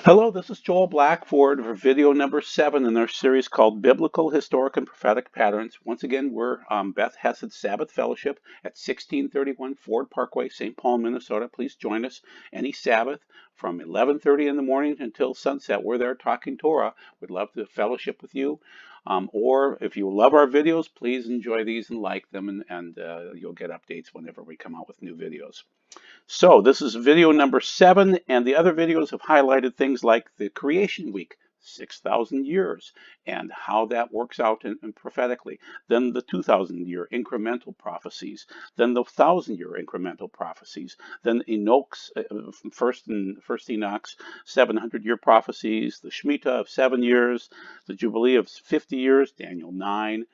Hello, this is Joel Blackford for video number 7 in our series called Biblical, Historic, and Prophetic Patterns. Once again, we're Beth Chesed Sabbath Fellowship at 1631 Ford Parkway, St. Paul, Minnesota. Please join us any Sabbath from 11:30 in the morning until sunset. We're there talking Torah. We'd love to fellowship with you. Or if you love our videos, please enjoy these and like them, and you'll get updates whenever we come out with new videos. So this is video number 7, and the other videos have highlighted things like the creation week, 6,000 years, and how that works out in prophetically. Then the 2,000-year incremental prophecies. Then the 1,000-year incremental prophecies. Then Enoch's first Enoch's 700-year prophecies. The Shemitah of 7 years. The Jubilee of 50 years. Daniel 9.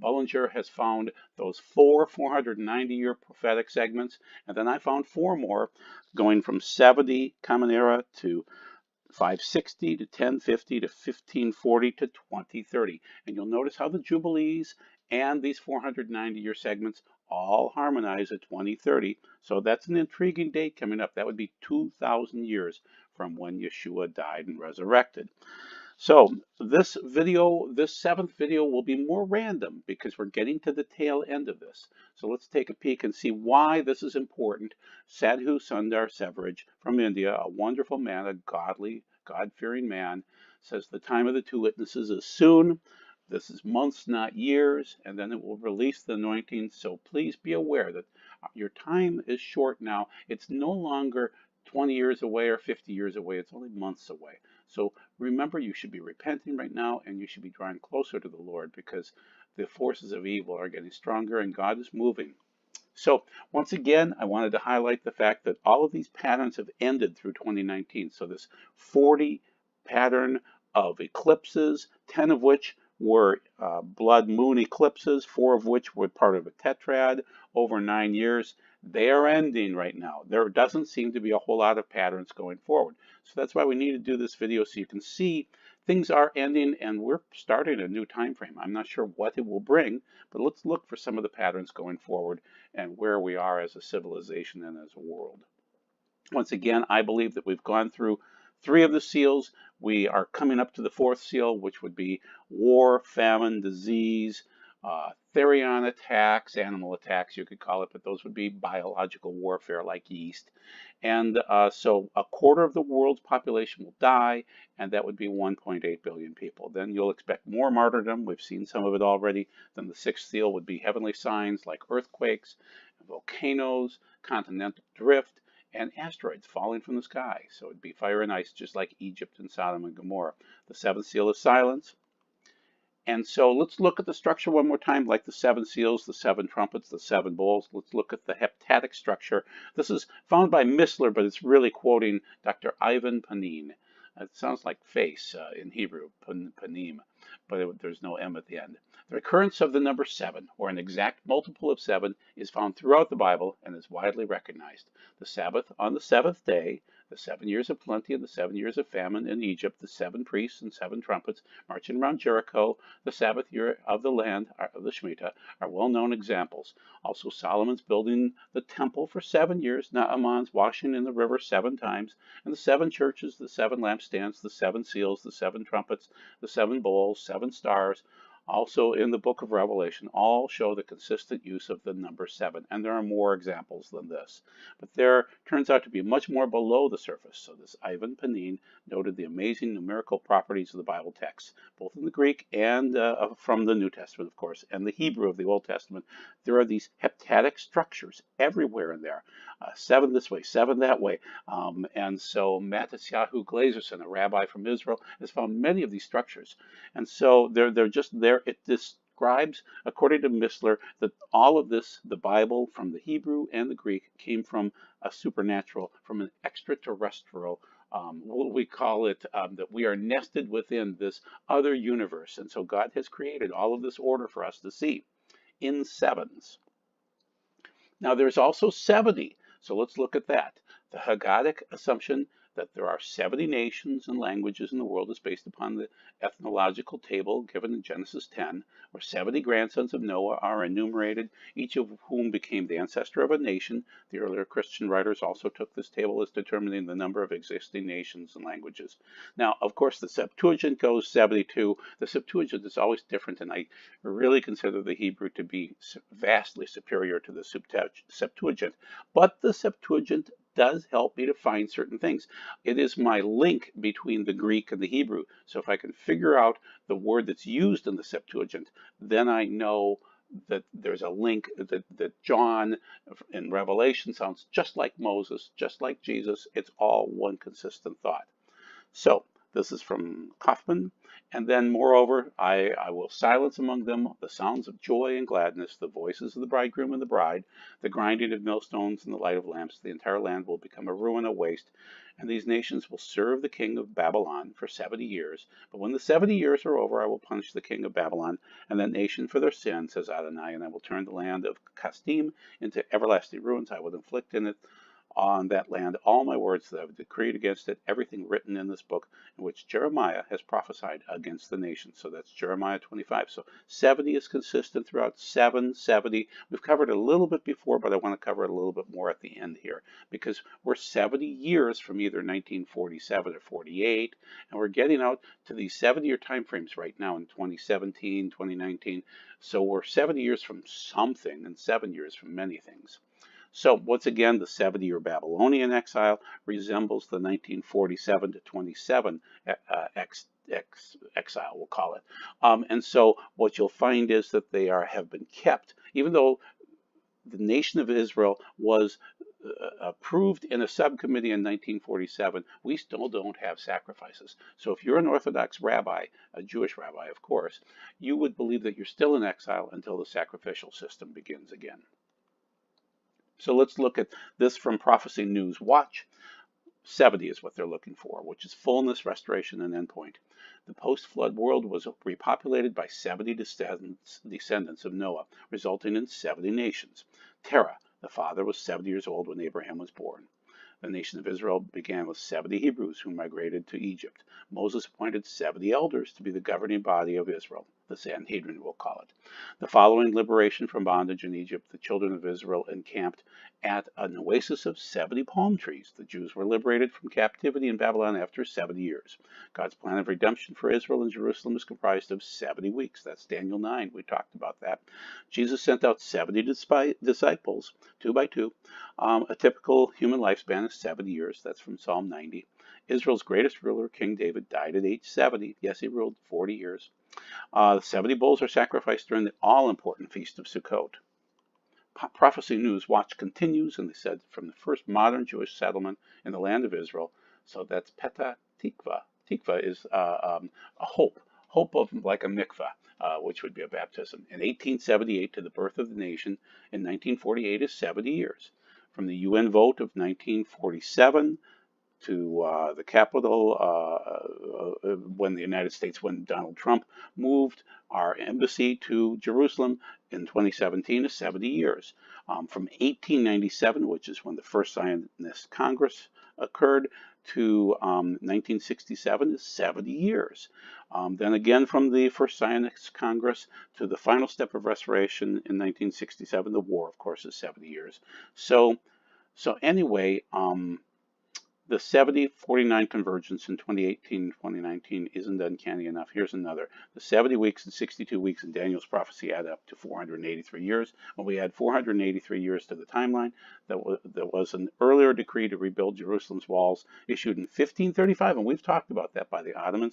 Bullinger has found those 490-year prophetic segments, and then I found 4 more going from 70 Common Era to 560 to 1050 to 1540 to 2030. And you'll notice how the Jubilees and these 490-year segments all harmonize at 2030. So that's an intriguing date coming up. That would be 2,000 years from when Yeshua died and resurrected. So this 7th video will be more random because we're getting to the tail end of this. So let's take a peek and see why this is important. Sadhu Sundar Severage from India, a wonderful man, a godly, God-fearing man, says the time of the 2 witnesses is soon. This is months, not years, and then it will release the anointing. So please be aware that your time is short now. It's no longer 20 years away or 50 years away. It's only months away. So remember, you should be repenting right now, and you should be drawing closer to the Lord because the forces of evil are getting stronger and God is moving. So once again, I wanted to highlight the fact that all of these patterns have ended through 2019. So this 40 pattern of eclipses, 10 of which were blood moon eclipses, 4 of which were part of a tetrad over 9 years. They are ending right now. There doesn't seem to be a whole lot of patterns going forward. So that's why we need to do this video so you can see things are ending and we're starting a new time frame. I'm not sure what it will bring, but let's look for some of the patterns going forward and where we are as a civilization and as a world. Once again, I believe that we've gone through 3 of the seals. We are coming up to the 4th seal, which would be war, famine, disease, therion attacks, animal attacks you could call it, but those would be biological warfare like yeast. And so a quarter of the world's population will die, and that would be 1.8 billion people. Then you'll expect more martyrdom. We've seen some of it already. Then the 6th seal would be heavenly signs like earthquakes, volcanoes, continental drift, and asteroids falling from the sky. So it'd be fire and ice just like Egypt and Sodom and Gomorrah. The 7th seal is silence. And so let's look at the structure one more time, like the 7 seals, the 7 trumpets, the 7 bowls. Let's look at the heptadic structure. This is found by Missler, but it's really quoting Dr. Ivan Panin. It sounds like face in Hebrew, panim, but there's no M at the end. The recurrence of the number 7, or an exact multiple of 7, is found throughout the Bible and is widely recognized. The Sabbath on the 7th day, the 7 years of plenty and the 7 years of famine in Egypt, the 7 priests and 7 trumpets marching around Jericho, the Sabbath year of the land, of the Shemitah, are well-known examples. Also, Solomon's building the temple for 7 years, Naaman's washing in the river 7 times, and the 7 churches, the 7 lampstands, the 7 seals, the 7 trumpets, the 7 bowls, 7 stars, also in the book of Revelation, all show the consistent use of the number 7, and there are more examples than this. But there turns out to be much more below the surface. So this Ivan Panin noted the amazing numerical properties of the Bible text, both in the Greek and from the New Testament, of course, and the Hebrew of the Old Testament. There are these heptadic structures everywhere in there. 7 this way, 7 that way. And so Matisyahu Glazerson, a rabbi from Israel, has found many of these structures. And so they're just there. It describes, according to Missler, that all of this, the Bible from the Hebrew and the Greek, came from a supernatural, from an extraterrestrial, we call it, that we are nested within this other universe. And so God has created all of this order for us to see in 7s. Now there's also 70. So let's look at that. The Haggadic assumption that there are 70 nations and languages in the world is based upon the ethnological table given in Genesis 10, where 70 grandsons of Noah are enumerated, each of whom became the ancestor of a nation. The earlier Christian writers also took this table as determining the number of existing nations and languages. Now, of course, the Septuagint goes 72. The Septuagint is always different, and I really consider the Hebrew to be vastly superior to the Septuagint. But the Septuagint does help me to find certain things. It is my link between the Greek and the Hebrew. So if I can figure out the word that's used in the Septuagint, then I know that there's a link, that John in Revelation sounds just like Moses, just like Jesus. It's all one consistent thought. So this is from Kaufman. And then, moreover, I will silence among them the sounds of joy and gladness, the voices of the bridegroom and the bride, the grinding of millstones and the light of lamps. The entire land will become a ruin, a waste, and these nations will serve the king of Babylon for 70 years. But when the 70 years are over, I will punish the king of Babylon and that nation for their sin, says Adonai, and I will turn the land of Kasdim into everlasting ruins. I will inflict in it on that land all my words that I have decreed against it, everything written in this book in which Jeremiah has prophesied against the nation. So that's Jeremiah 25. So 70 is consistent throughout 770. We've covered it a little bit before, but I want to cover it a little bit more at the end here, because we're 70 years from either 1947 or 48, and we're getting out to these 70-year time frames right now in 2017, 2019. So we're 70 years from something and 7 years from many things. So once again, the 70-year Babylonian exile resembles the 1947 to 27 exile, we'll call it. And so what you'll find is that they have been kept, even though the nation of Israel was approved in a subcommittee in 1947, we still don't have sacrifices. So if you're an Orthodox rabbi, a Jewish rabbi, of course, you would believe that you're still in exile until the sacrificial system begins again. So let's look at this from Prophecy News Watch. 70 is what they're looking for, which is fullness, restoration, and endpoint. The post-flood world was repopulated by 70 descendants of Noah, resulting in 70 nations. Terah, the father, was 70 years old when Abraham was born. The nation of Israel began with 70 Hebrews who migrated to Egypt. Moses appointed 70 elders to be the governing body of Israel, the Sanhedrin we'll call it. The following liberation from bondage in Egypt, the children of Israel encamped at an oasis of 70 palm trees. The Jews were liberated from captivity in Babylon after 70 years. God's plan of redemption for Israel and Jerusalem is comprised of 70 weeks. That's Daniel 9. We talked about that. Jesus sent out 70 disciples, 2 by 2. A typical human lifespan is 70 years. That's from Psalm 90. Israel's greatest ruler, King David, died at age 70. Yes, he ruled 40 years. The 70 bulls are sacrificed during the all-important Feast of Sukkot. Prophecy News Watch continues, and they said from the first modern Jewish settlement in the land of Israel. So that's Petah Tikva. Tikva is a hope of like a mikvah, which would be a baptism. In 1878 to the birth of the nation, in 1948 is 70 years. From the UN vote of 1947 to the Capitol when the United States, when Donald Trump moved our embassy to Jerusalem in 2017 is 70 years. From 1897, which is when the first Zionist Congress occurred, to 1967 is 70 years. Then again from the first Zionist Congress to the final step of restoration in 1967, the war, of course, is 70 years. So anyway, the 70-49 convergence in 2018-2019 isn't uncanny enough. Here's another. The 70 weeks and 62 weeks in Daniel's prophecy add up to 483 years. When we add 483 years to the timeline, there was an earlier decree to rebuild Jerusalem's walls issued in 1535, and we've talked about that by the Ottoman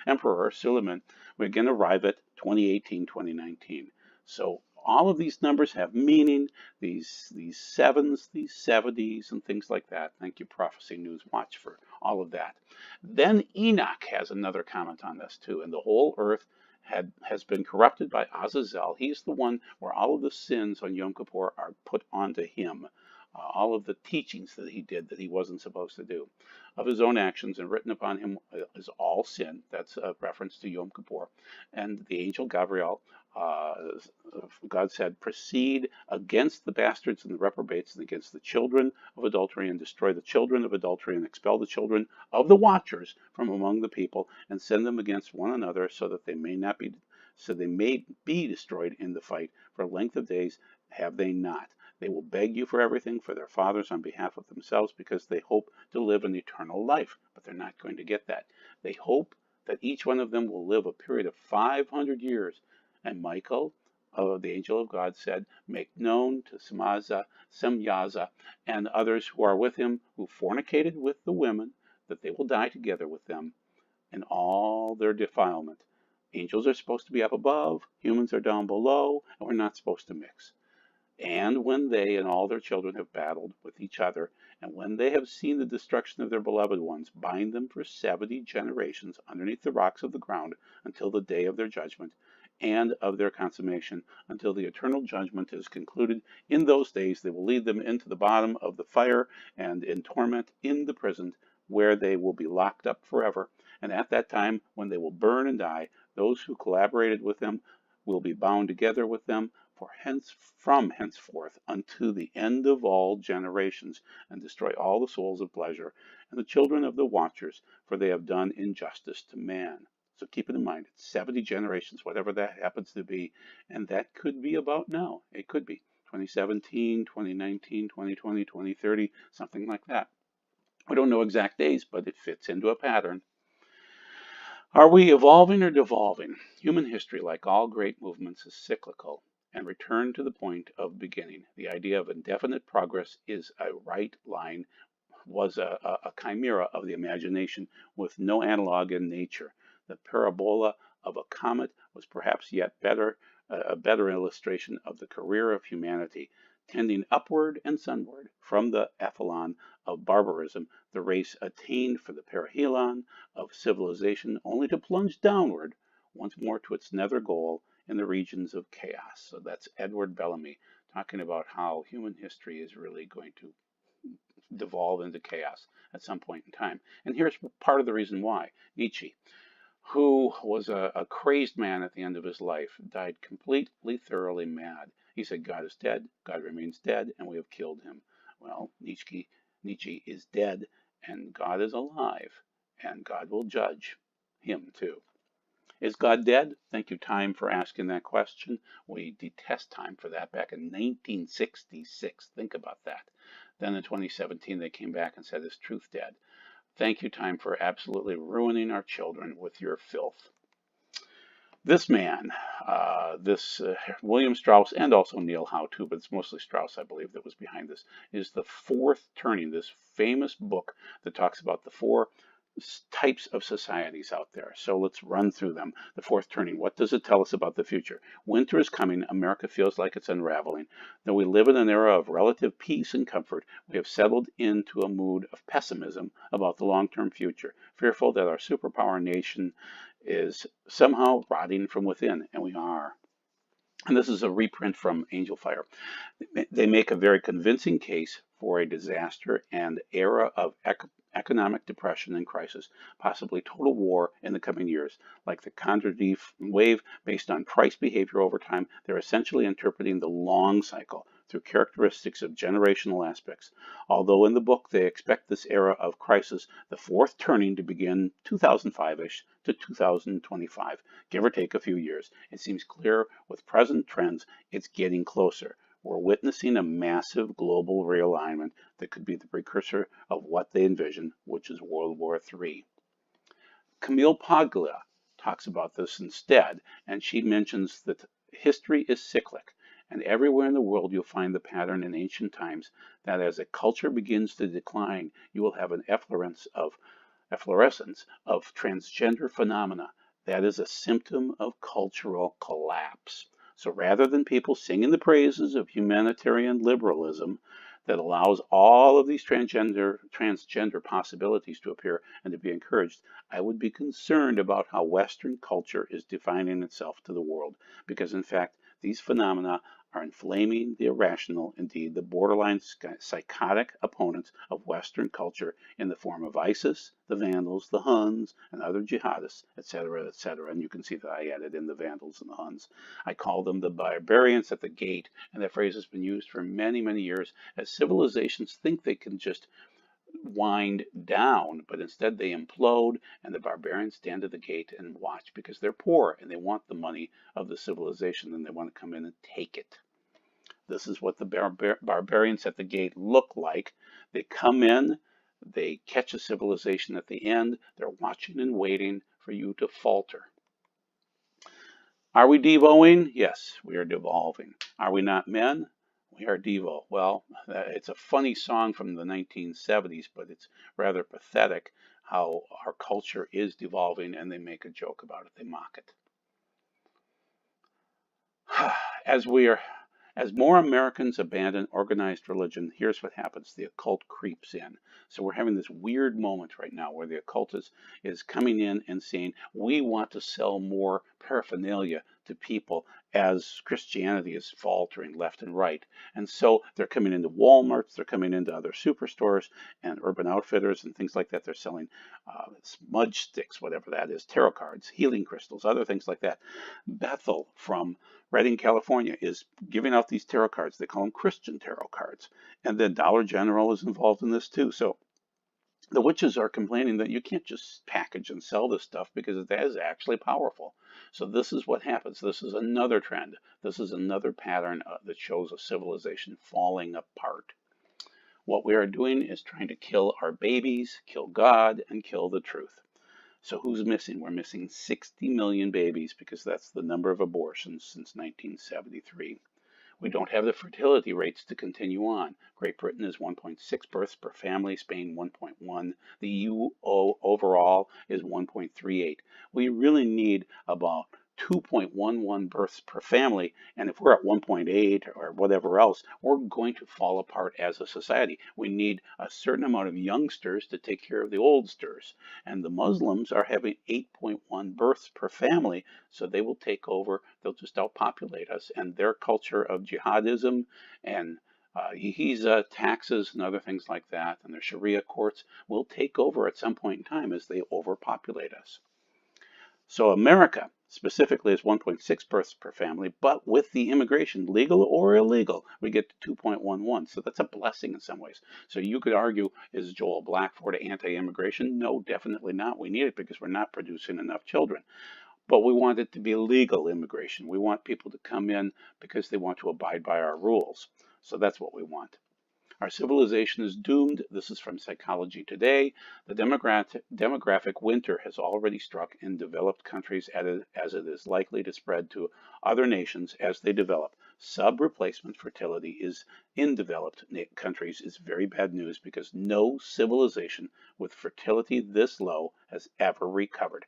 Emperor Suleiman. We again arrive at 2018-2019. So all of these numbers have meaning, these sevens, these 70s, and things like that. Thank you, Prophecy News Watch, for all of that. Then Enoch has another comment on this, too. And the whole earth has been corrupted by Azazel. He's the one where all of the sins on Yom Kippur are put onto him. All of the teachings that he did that he wasn't supposed to do. Of his own actions, and written upon him is all sin. That's a reference to Yom Kippur. And the angel Gabriel Uh, God said, proceed against the bastards and the reprobates and against the children of adultery and destroy the children of adultery and expel the children of the watchers from among the people and send them against one another so that they may be destroyed in the fight. For length of days have they not. They will beg you for everything for their fathers on behalf of themselves because they hope to live an eternal life, but they're not going to get that. They hope that each one of them will live a period of 500 years. And Michael, the angel of God, said, make known to Semyaza, and others who are with him, who fornicated with the women, that they will die together with them in all their defilement. Angels are supposed to be up above, humans are down below, and we're not supposed to mix. And when they and all their children have battled with each other, and when they have seen the destruction of their beloved ones, bind them for 70 generations underneath the rocks of the ground until the day of their judgment and of their consummation, until the eternal judgment is concluded. In those days they will lead them into the bottom of the fire and in torment in the prison, where they will be locked up forever. And at that time, when they will burn and die, those who collaborated with them will be bound together with them from henceforth unto the end of all generations, and destroy all the souls of pleasure and the children of the watchers, for they have done injustice to man. So keep it in mind, it's 70 generations, whatever that happens to be, and that could be about now. It could be 2017, 2019, 2020, 2030, something like that. We don't know exact days, but it fits into a pattern. Are we evolving or devolving? Human history, like all great movements, is cyclical and return to the point of beginning. The idea of indefinite progress is a right line, was a chimera of the imagination with no analog in nature. The parabola of a comet was perhaps yet a better illustration of the career of humanity. Tending upward and sunward from the athlon of barbarism, the race attained for the perihelion of civilization, only to plunge downward once more to its nether goal in the regions of chaos. So that's Edward Bellamy talking about how human history is really going to devolve into chaos at some point in time. And here's part of the reason why. Nietzsche, who was a crazed man at the end of his life, died completely, thoroughly mad. He said, God is dead, God remains dead, and we have killed him. Well, Nietzsche is dead, and God is alive, and God will judge him too. Is God dead? Thank you, Time, for asking that question. We detest Time for that back in 1966. Think about that. Then in 2017, they came back and said, is truth dead? Thank you, Time, for absolutely ruining our children with your filth. This man, William Strauss, and also Neil Howe too, but it's mostly Strauss, I believe, that was behind this, is the Fourth Turning, this famous book that talks about the four types of societies out there. So let's run through them. The Fourth Turning, what does it tell us about the future? Winter is coming. America feels like it's unraveling. Though we live in an era of relative peace and comfort, we have settled into a mood of pessimism about the long-term future, fearful that our superpower nation is somehow rotting from within, and we are. And this is a reprint from Angel Fire. They make a very convincing case for a disaster and era of economic depression and crisis, possibly total war in the coming years. Like the Condorcet wave based on price behavior over time, they're essentially interpreting the long cycle through characteristics of generational aspects. Although in the book they expect this era of crisis, the Fourth Turning, to begin 2005-ish to 2025, give or take a few years. It seems clear with present trends it's getting closer. We're witnessing a massive global realignment that could be the precursor of what they envision, which is World War III. Camille Paglia talks about this instead, and she mentions that history is cyclic, and everywhere in the world you'll find the pattern in ancient times that as a culture begins to decline, you will have an efflorescence of transgender phenomena. That is a symptom of cultural collapse. So rather than people singing the praises of humanitarian liberalism that allows all of these transgender possibilities to appear and to be encouraged, I would be concerned about how Western culture is defining itself to the world, because in fact these phenomena are inflaming the irrational, indeed the borderline psychotic opponents of Western culture in the form of ISIS, the Vandals, the Huns, and other jihadists, etc., etc. And you can see that I added in the Vandals and the Huns. I call them the barbarians at the gate, and that phrase has been used for many, many years as civilizations think they can just wind down, but instead they implode, and the barbarians stand at the gate and watch because they're poor and they want the money of the civilization and they want to come in and take it. This is what the barbarians at the gate look like. They come in, they catch a civilization at the end, they're watching and waiting for you to falter. Are we devoing? Yes, we are devolving. Are we not men? We are Devo. Well, it's a funny song from the 1970s, but it's rather pathetic how our culture is devolving, and they make a joke about it. They mock it. As more Americans abandon organized religion, here's what happens. The occult creeps in. So we're having this weird moment right now where the occult is coming in and saying, we want to sell more paraphernalia to people as Christianity is faltering left and right. And so they're coming into Walmarts, they're coming into other superstores and Urban Outfitters and things like that. They're selling smudge sticks, whatever that is, tarot cards, healing crystals, other things like that. Bethel from Redding, California is giving out these tarot cards. They call them Christian tarot cards. And then Dollar General is involved in this too. So the witches are complaining that you can't just package and sell this stuff because that is actually powerful. So this is what happens. This is another trend. This is another pattern that shows a civilization falling apart. What we are doing is trying to kill our babies, kill God, and kill the truth. So who's missing? We're missing 60 million babies because that's the number of abortions since 1973. We don't have the fertility rates to continue on. Great Britain is 1.6 births per family, Spain 1.1. The EU overall is 1.38. We really need about 2.11 births per family, and if we're at 1.8 or whatever else, we're going to fall apart as a society. We need a certain amount of youngsters to take care of the oldsters, and the Muslims are having 8.1 births per family, so they will take over, they'll just outpopulate us, and their culture of jihadism and taxes and other things like that, and their Sharia courts will take over at some point in time as they overpopulate us. So America specifically is 1.6 births per family, but with the immigration, legal or illegal, we get to 2.11. So that's a blessing in some ways. So you could argue, is Joel Blackford anti-immigration? No, definitely not. We need it because we're not producing enough children. But we want it to be legal immigration. We want people to come in because they want to abide by our rules. So that's what we want. Our civilization is doomed. This is from Psychology Today. The demographic winter has already struck in developed countries as it is likely to spread to other nations as they develop. Sub-replacement fertility is in developed countries is very bad news because no civilization with fertility this low has ever recovered.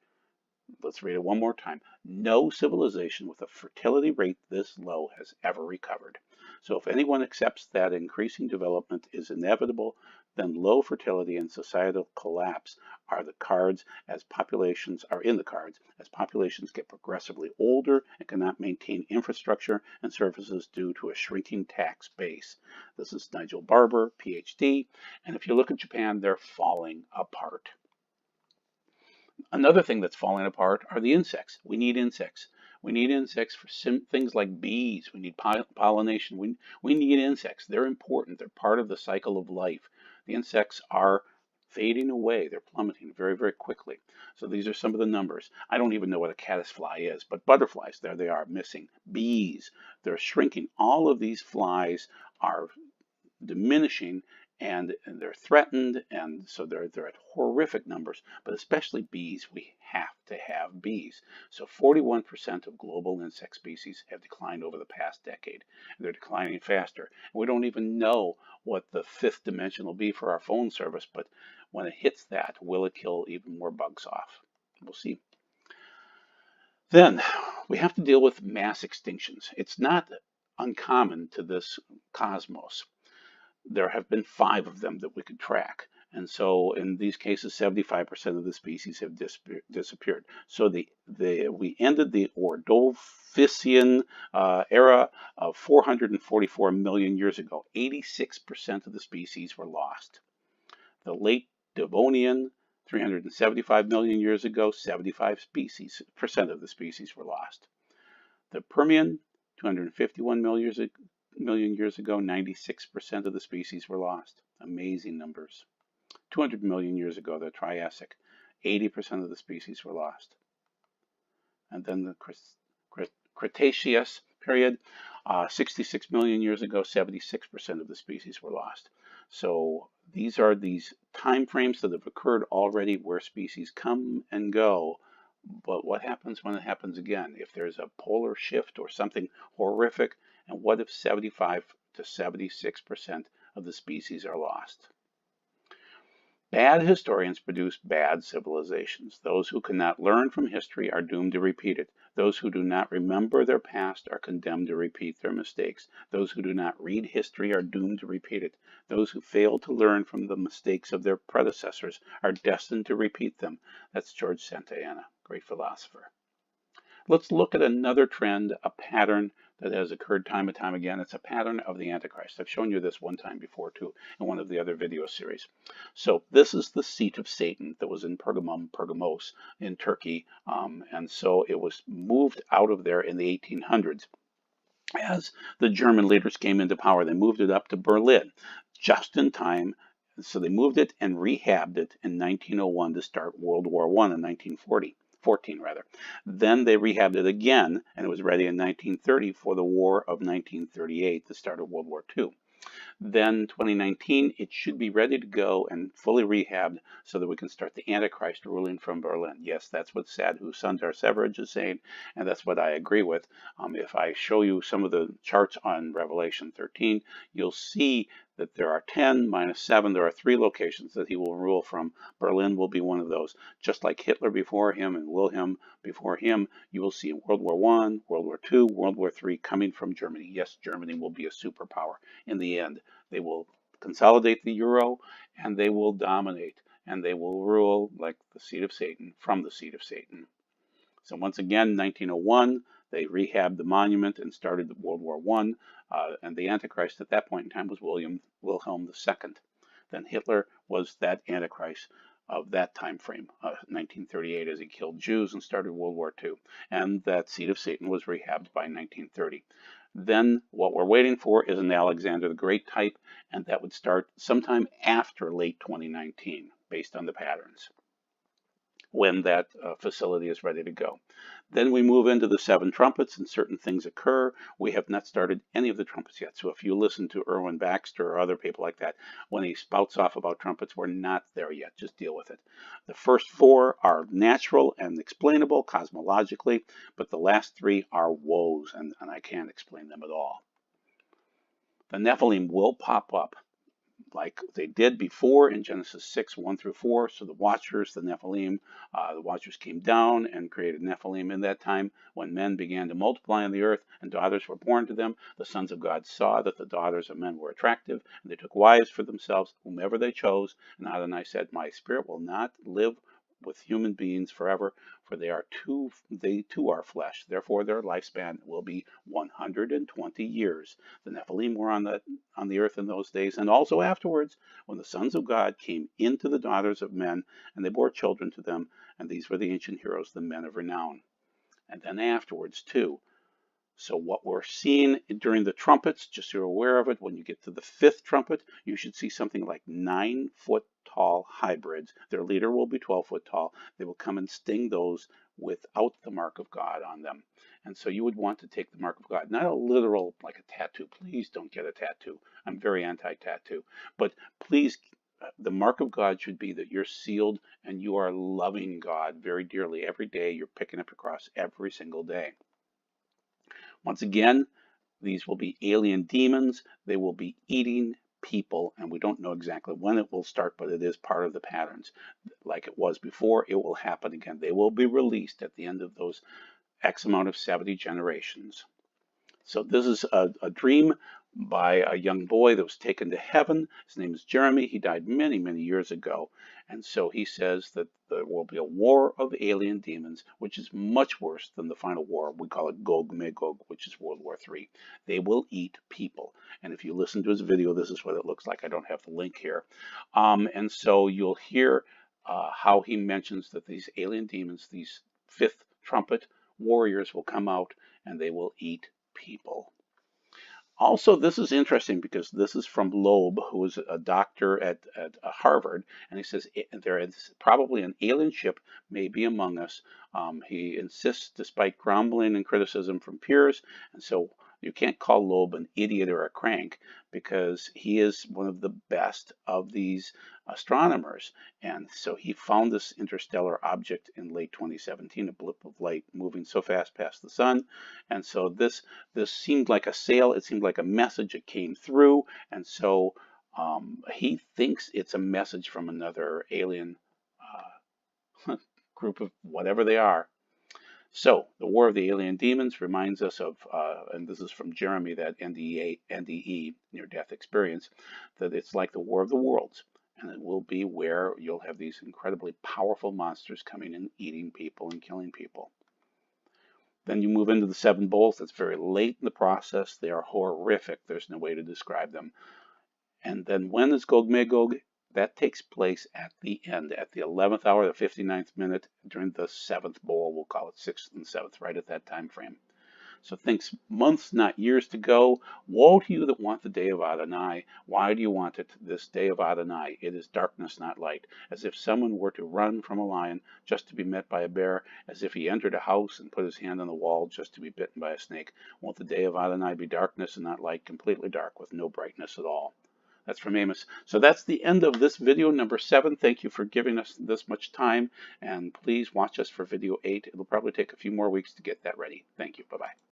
Let's read it one more time. No civilization with a fertility rate this low has ever recovered. So if anyone accepts that increasing development is inevitable, then low fertility and societal collapse are in the cards as populations get progressively older and cannot maintain infrastructure and services due to a shrinking tax base. This is Nigel Barber, PhD, and if you look at Japan, they're falling apart. Another thing that's falling apart are the insects. We need insects. We need insects for things like bees. We need pollination. We need insects. They're important. They're part of the cycle of life. The insects are fading away. They're plummeting very, very quickly. So these are some of the numbers. I don't even know what a caddisfly is, but butterflies, there they are, missing. Bees, they're shrinking. All of these flies are diminishing, and they're threatened, and so they're at horrific numbers, but especially bees. We have to have bees. So 41% of global insect species have declined over the past decade, and they're declining faster. We don't even know what the fifth dimension will be for our phone service, but when it hits that, will it kill even more bugs off? We'll see. Then we have to deal with mass extinctions. It's not uncommon to this cosmos. There have been 5 of them that we could track. And so in these cases, 75% of the species have disappeared. So we ended the Ordovician era of 444 million years ago. 86% of the species were lost. The late Devonian, 375 million years ago, 75% of the species were lost. The Permian, 251 million years ago, 96% of the species were lost. Amazing numbers. 200 million years ago, the Triassic, 80% of the species were lost. And then the Cretaceous Period, 66 million years ago, 76% of the species were lost. So these are these time frames that have occurred already where species come and go. But what happens when it happens again? If there's a polar shift or something horrific, and what if 75 to 76% of the species are lost? Bad historians produce bad civilizations. Those who cannot learn from history are doomed to repeat it. Those who do not remember their past are condemned to repeat their mistakes. Those who do not read history are doomed to repeat it. Those who fail to learn from the mistakes of their predecessors are destined to repeat them. That's George Santayana, great philosopher. Let's look at another trend, a pattern that has occurred time and time again. It's a pattern of the Antichrist. I've shown you this one time before too in one of the other video series. So this is the seat of Satan that was in Pergamos in Turkey. And so it was moved out of there in the 1800s. As the German leaders came into power, they moved it up to Berlin just in time. So they moved it and rehabbed it in 1901 to start World War I in 1914. Then they rehabbed it again, and it was ready in 1930 for the War of 1938, the start of World War II. Then 2019, it should be ready to go and fully rehabbed so that we can start the Antichrist ruling from Berlin. Yes, that's what Sadhu Sundar Severage is saying, and that's what I agree with. If I show you some of the charts on Revelation 13, you'll see that there are 10 minus 7. There are 3 locations that he will rule from. Berlin will be one of those. Just like Hitler before him and Wilhelm before him, you will see World War I, World War II, World War III coming from Germany. Yes, Germany will be a superpower in the end. They will consolidate the euro, and they will dominate, and they will rule like the seat of Satan, from the seat of Satan. So once again, 1901, they rehabbed the monument and started World War I, and the Antichrist at that point in time was Wilhelm II. Then Hitler was that Antichrist of that time frame, 1938, as he killed Jews and started World War II. And that seat of Satan was rehabbed by 1930. Then what we're waiting for is an Alexander the Great type, and that would start sometime after late 2019, based on the patterns, when that facility is ready to go. Then we move into the 7 trumpets and certain things occur. We have not started any of the trumpets yet. So if you listen to Erwin Baxter or other people like that, when he spouts off about trumpets, we're not there yet. Just deal with it. The first 4 are natural and explainable cosmologically, but the last 3 are woes, and I can't explain them at all. The Nephilim will pop up like they did before in Genesis 6, 1 through 4. So the Watchers, the Nephilim, the Watchers came down and created Nephilim. In that time, when men began to multiply on the earth and daughters were born to them, the sons of God saw that the daughters of men were attractive, and they took wives for themselves, whomever they chose. And Adonai said, my spirit will not live with human beings forever, for they too are flesh. Therefore their lifespan will be 120 years. The Nephilim were on the earth in those days, and also afterwards, when the sons of God came into the daughters of men, and they bore children to them, and these were the ancient heroes, the men of renown. And then afterwards too. So what we're seeing during the trumpets, just so you're aware of it, when you get to the 5th trumpet, you should see something like 9-foot tall hybrids. Their leader will be 12 foot tall. They will come and sting those without the mark of God on them. And so you would want to take the mark of God, not a literal, like a tattoo. Please don't get a tattoo. I'm very anti-tattoo. But please, the mark of God should be that you're sealed and you are loving God very dearly. Every day you're picking up your cross every single day. Once again, these will be alien demons. They will be eating people, and we don't know exactly when it will start, but it is part of the patterns. Like it was before, it will happen again. They will be released at the end of those X amount of 70 generations. So this is a dream by a young boy that was taken to heaven. His name is Jeremy. He died many, many years ago. And so he says that there will be a war of alien demons, which is much worse than the final war. We call it Gog Magog, which is World War III. They will eat people. And if you listen to his video, this is what it looks like. I don't have the link here. And so you'll hear how he mentions that these alien demons, these fifth trumpet warriors, will come out and they will eat people. Also, this is interesting because this is from Loeb, who is a doctor at Harvard, and he says there is probably an alien ship may be among us. He insists, despite grumbling and criticism from peers, and so you can't call Loeb an idiot or a crank because he is one of the best of these astronomers. And so he found this interstellar object in late 2017, a blip of light moving so fast past the sun. And so this seemed like a sail, it seemed like a message, it came through, and so he thinks it's a message from another alien group of whatever they are. So the War of the Alien Demons reminds us of, and this is from Jeremy, that NDE, near-death experience, that it's like the War of the Worlds, and it will be where you'll have these incredibly powerful monsters coming and eating people and killing people. Then you move into the seven bowls. That's very late in the process. They are horrific. There's no way to describe them. And then when is Gog Magog? That takes place at the end, at the 11th hour, the 59th minute, during the seventh bowl. We'll call it 6th and 7th, right at that time frame. So thinks months, not years to go. Woe to you that want the day of Adonai. Why do you want it, this day of Adonai? It is darkness, not light. As if someone were to run from a lion just to be met by a bear, as if he entered a house and put his hand on the wall just to be bitten by a snake. Won't the day of Adonai be darkness and not light, completely dark with no brightness at all? That's from Amos. So that's the end of this video number 7. Thank you for giving us this much time, and please watch us for video 8. It'll probably take a few more weeks to get that ready. Thank you. Bye-bye.